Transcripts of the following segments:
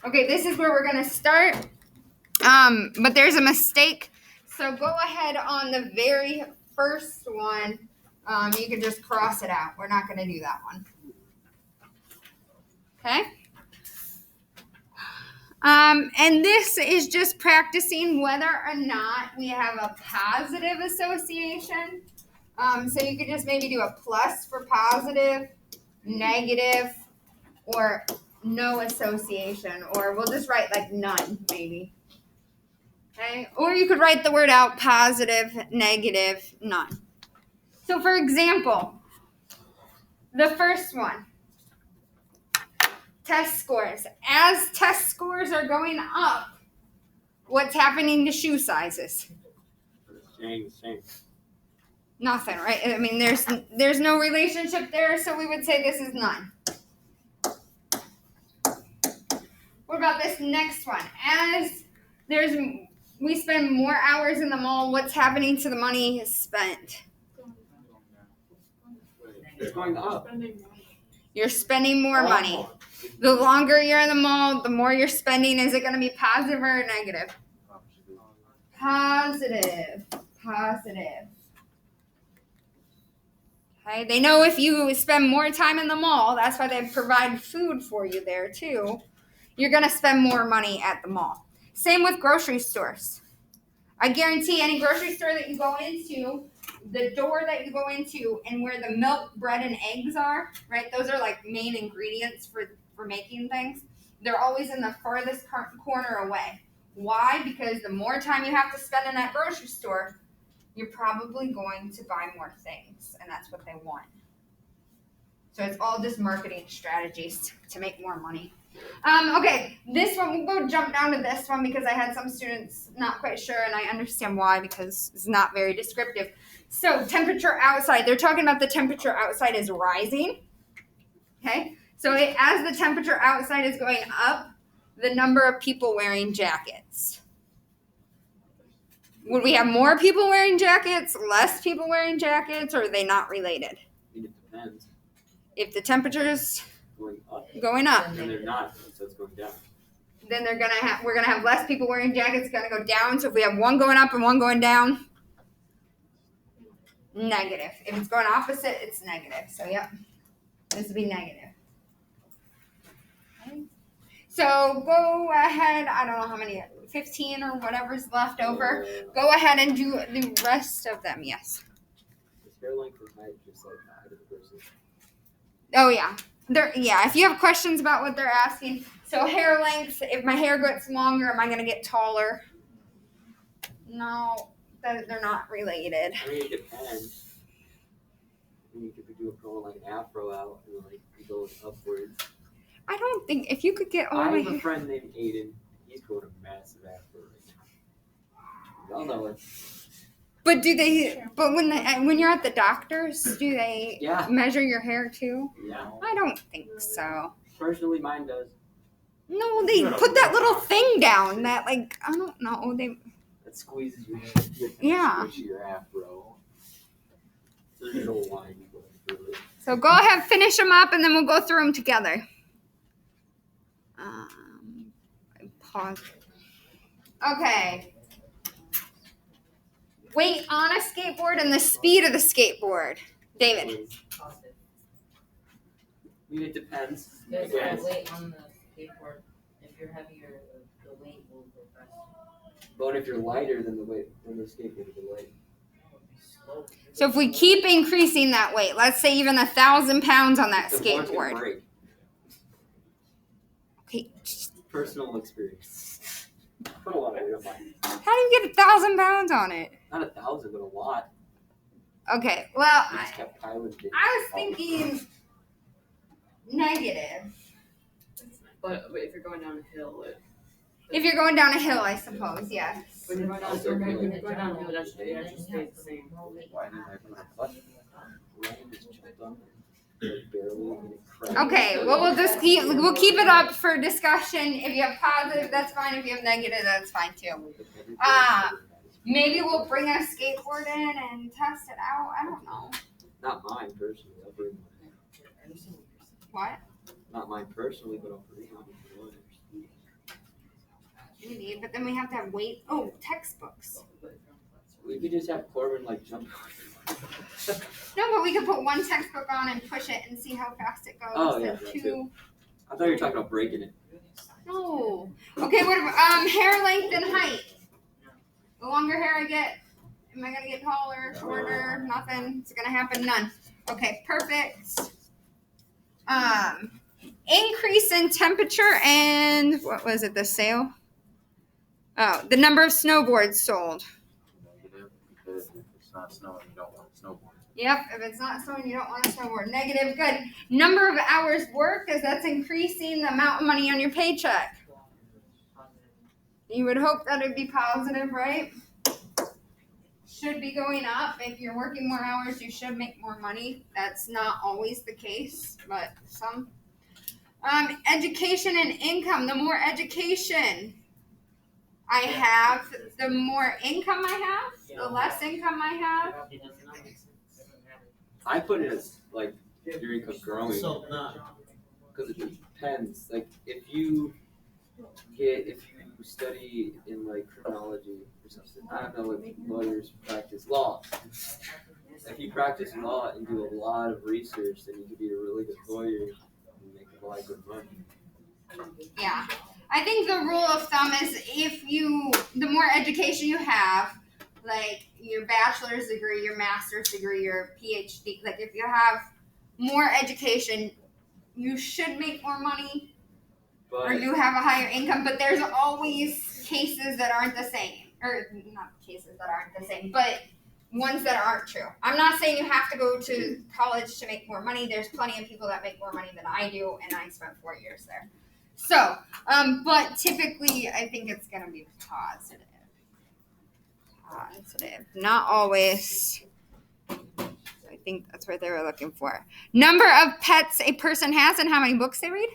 Okay, this is where we're going to start. But there's a mistake. So go ahead on the very first one. You can just cross it out. We're not going to do that one. Okay? And this is just practicing whether or not we have a positive association. So you could just maybe do a plus for positive, negative, or no association, or we'll just write like none, maybe. Okay? Or you could write the word out, positive, negative, none. So for example, the first one, test scores. As test scores are going up, what's happening to shoe sizes? Same. Nothing, right? I mean, there's no relationship there, so we would say this is none. What about this next one? As we spend more hours in the mall, what's happening to the money spent? It's going up. You're spending more money. The longer you're in the mall, the more you're spending. Is it going to be positive or negative? Positive. Okay, they know if you spend more time in the mall, that's why they provide food for you there too. You're going to spend more money at the mall. Same with grocery stores. I guarantee any grocery store that you go into, the door that you go into and where the milk, bread, and eggs are, right? Those are like main ingredients for making things. They're always in the farthest corner away. Why? Because the more time you have to spend in that grocery store, you're probably going to buy more things, and that's what they want. So it's all just marketing strategies to make more money. Okay, this one, we'll go jump down to this one because I had some students not quite sure, and I understand why because it's not very descriptive. So temperature outside, they're talking about the temperature outside is rising. Okay, so as the temperature outside is going up, the number of people wearing jackets. Would we have more people wearing jackets, less people wearing jackets, or are they not related? I mean, it depends. If the temperature's going up, then they're not, so it's going down. Then we're gonna have less people wearing jackets. It's gonna go down. So if we have one going up and one going down, negative. If it's going opposite, it's negative. So yep, this would be negative. Okay. So go ahead. I don't know how many, 15 or whatever's left over. Go ahead and do the rest of them. Yes. Is hair length or height just like the height of the person? Oh yeah. If you have questions about what they're asking, so hair length, if my hair gets longer, am I going to get taller? No, they're not related. I mean, it depends. I mean, you could do a like an afro out and like go upwards. I don't think, if you could get all I have a friend named Aiden. He's going a massive afro right now. Y'all know it. But when you're at the doctor's, do they measure your hair too? Yeah. I don't think so. Personally, mine does. No, they put that little thing down that I don't know. That squeezes your hair. Yeah. Your afro. So there's no line going through it. So go ahead, finish them up, and then we'll go through them together. Pause. Okay. Weight on a skateboard and the speed of the skateboard. David. I mean, it depends. There's no weight on the skateboard. If you're heavier, the weight will go faster. But if you're lighter than the skateboard will be light. So if we keep increasing that weight, let's say even 1,000 pounds on that skateboard. Break. Okay. Personal experience. Put a lot of weight on mine. How do you get 1,000 pounds on it? Not 1,000, but a lot. Okay, well, I was thinking negative. But if you're going down a hill, If you're going down a hill, I suppose, yes. when you're going down a hill, that should stay the same. Okay, well we'll keep it up for discussion. If you have positive, that's fine. If you have negative, that's fine too. Maybe we'll bring a skateboard in and test it out. I don't know. Not mine personally. I'll bring mine. What? Not mine personally, but I'll bring mine. Maybe, but then we have to have textbooks. We could just have Corbin like jump. No, but we could put one textbook on and push it and see how fast it goes. Oh, yeah, and that two. too. I thought you were talking about breaking it. No. Okay, what about hair length and height? The longer hair I get, am I gonna get taller, shorter? Nothing. It's gonna happen. None. Okay, perfect. Increase in temperature and what was it? The sale? Oh, the number of snowboards sold. Negative, because if it's not snowing, you don't want to snowboard. Yep, if it's not snowing, you don't want to snowboard. Negative, good. Number of hours worked, because that's increasing the amount of money on your paycheck. You would hope that it'd be positive, right? Should be going up. If you're working more hours, you should make more money. That's not always the case, but some. Education and income. The more education I have, the more income I have, the less income I have. It does not make sense. I put it as like your income growing So, no. because it depends. Like if you study in like criminology or something, I don't know if lawyers practice law. If you practice law and do a lot of research, then you could be a really good lawyer and make a lot of good money. Yeah. I think the rule of thumb is the more education you have, like your bachelor's degree, your master's degree, your PhD, like if you have more education, you should make more money or But you have a higher income, but there's always cases that aren't the same. Or not cases that aren't the same, but ones that aren't true. I'm not saying you have to go to college to make more money. There's plenty of people that make more money than I do, and I spent 4 years there. So, but typically, I think it's going to be positive. Positive. Not always. I think that's what they were looking for. Number of pets a person has and how many books they read?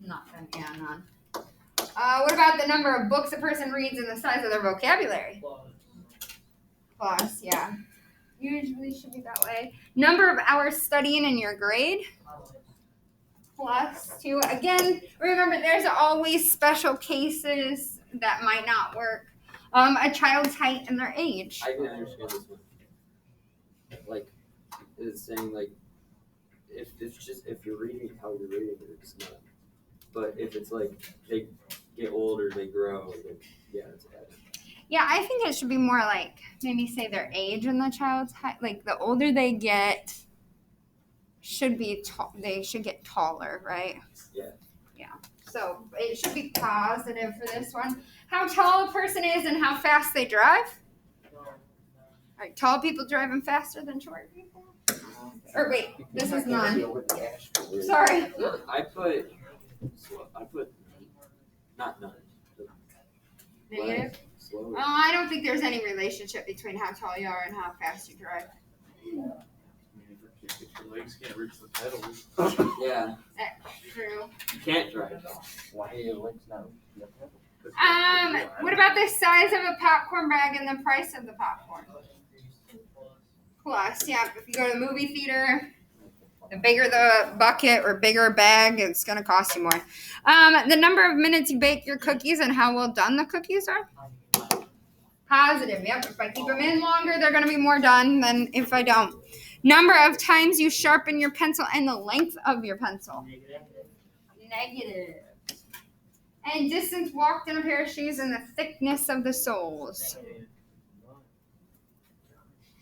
Nothing. Yeah, none. What about the number of books a person reads and the size of their vocabulary? Plus, yeah. Usually should be that way. Number of hours studying in your grade? Plus 2. Again, remember there's always special cases that might not work. A child's height and their age. I can understand this one. Like it's saying like if you're reading it how you're reading it, it's not. But if it's like they get older, they grow, then yeah, it's bad. Yeah, I think it should be more like maybe say their age and the child's height. Like the older they get, they should get taller, right? Yeah. Yeah. So it should be positive for this one. How tall a person is and how fast they drive. Are tall people driving faster than short people? Or wait, this is none. Sorry. I put not none. Negative? Slower. Oh, I don't think there's any relationship between how tall you are and how fast you drive. If your legs can't reach the pedals. Yeah. That's true. You can't drive. Why are your legs not reaching the pedals? What about the size of a popcorn bag and the price of the popcorn? Plus, yeah, if you go to the movie theater, the bigger the bucket or bigger bag, it's going to cost you more. The number of minutes you bake your cookies and how well done the cookies are? Positive, yep. If I keep them in longer, they're going to be more done than if I don't. Number of times you sharpen your pencil and the length of your pencil? Negative. And distance walked in a pair of shoes and the thickness of the soles?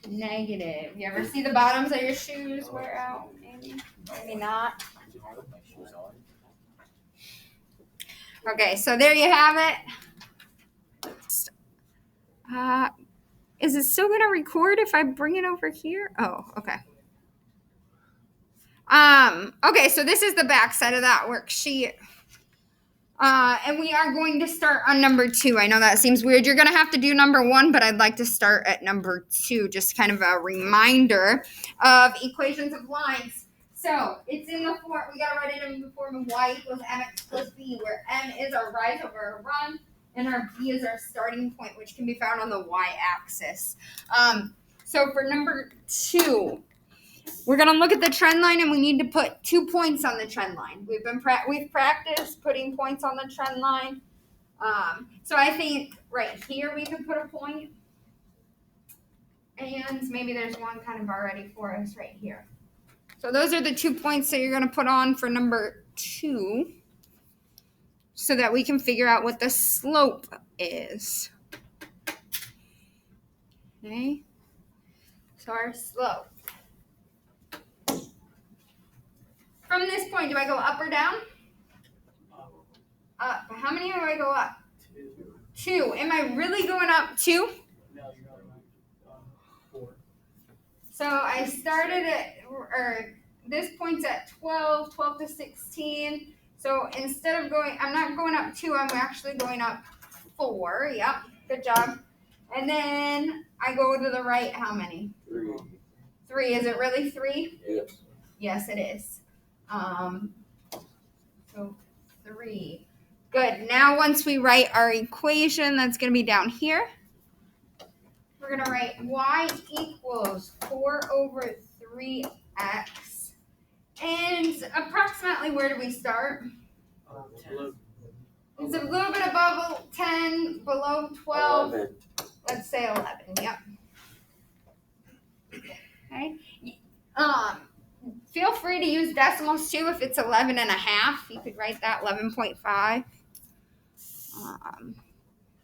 Negative. You ever see the bottoms of your shoes wear out? Maybe not. Okay, so there you have it. Is it still gonna record if I bring it over here? Oh, okay. Okay, so this is the back side of that worksheet. And we are going to start on number 2. I know that seems weird. You're going to have to do number 1, but I'd like to start at number 2. Just kind of a reminder of equations of lines. So it's in the form, we got to write it in the form of y equals mx plus b, where m is our rise over our run, and our b is our starting point, which can be found on the y-axis. So for number 2, We're gonna look at the trend line, and we need to put 2 points on the trend line. We've practiced putting points on the trend line. So I think right here we could put a point, and maybe there's one kind of already for us right here. So those are the 2 points that you're gonna put on for number 2, so that we can figure out what the slope is. Okay. So our slope. From this point, do I go up or down? Up. How many do I go up? 2. Am I really going up 2? No, you're not right. 4. So I started at, or this point's at 12 to 16. So instead of going, I'm not going up 2, I'm actually going up 4. Yep, good job. And then I go to the right, how many? 3. 3. Is it really 3? Yes. Yes, it is. So 3. Good. Now once we write our equation, that's going to be down here. We're going to write y equals 4 over 3x. And approximately where do we start? It's a little bit above 10, below 12. 11. Let's say 11. Yep. Okay. Feel free to use decimals too. If it's 11 and a half, you could write that 11.5.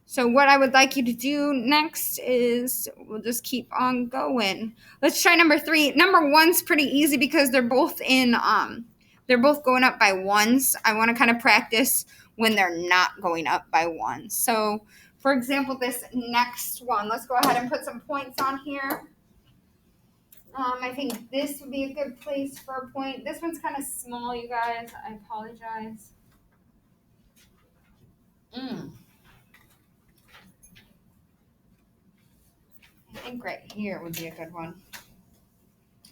So what I would like you to do next is we'll just keep on going. Let's try number 3. Number 1's pretty easy because they're both going up by 1s. I want to kind of practice when they're not going up by 1. So for example, this next one, let's go ahead and put some points on here. I think this would be a good place for a point. This one's kind of small, you guys. I apologize. I think right here would be a good one.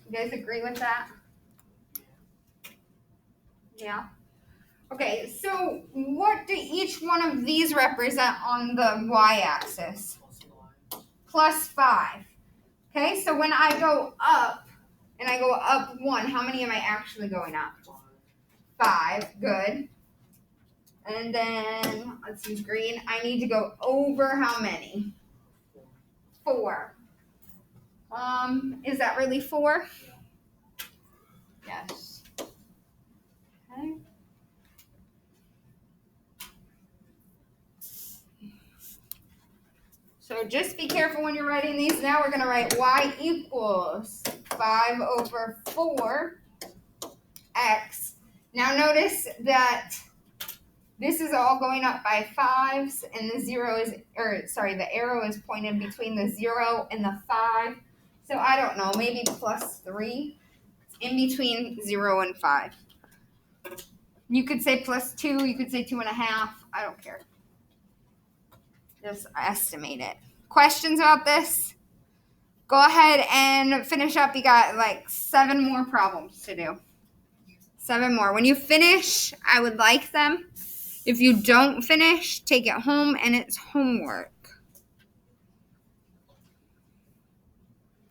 You guys agree with that? Yeah. Okay, so what do each one of these represent on the y-axis? Plus 5. Okay, so when I go up, and I go up 1, how many am I actually going up? 5, good. And then, let's use green. I need to go over how many? 4. Is that really 4? Yes. Okay. So just be careful when you're writing these. Now we're going to write y equals 5 over 4x. Now notice that this is all going up by 5s, and the arrow is pointed between the 0 and the 5. So I don't know, maybe plus 3 in between 0 and 5. You could say plus 2, you could say 2.5. I don't care. Just estimate it. Questions about this? Go ahead and finish up. You got like 7 more problems to do. 7 more. When you finish, I would like them. If you don't finish, take it home and it's homework.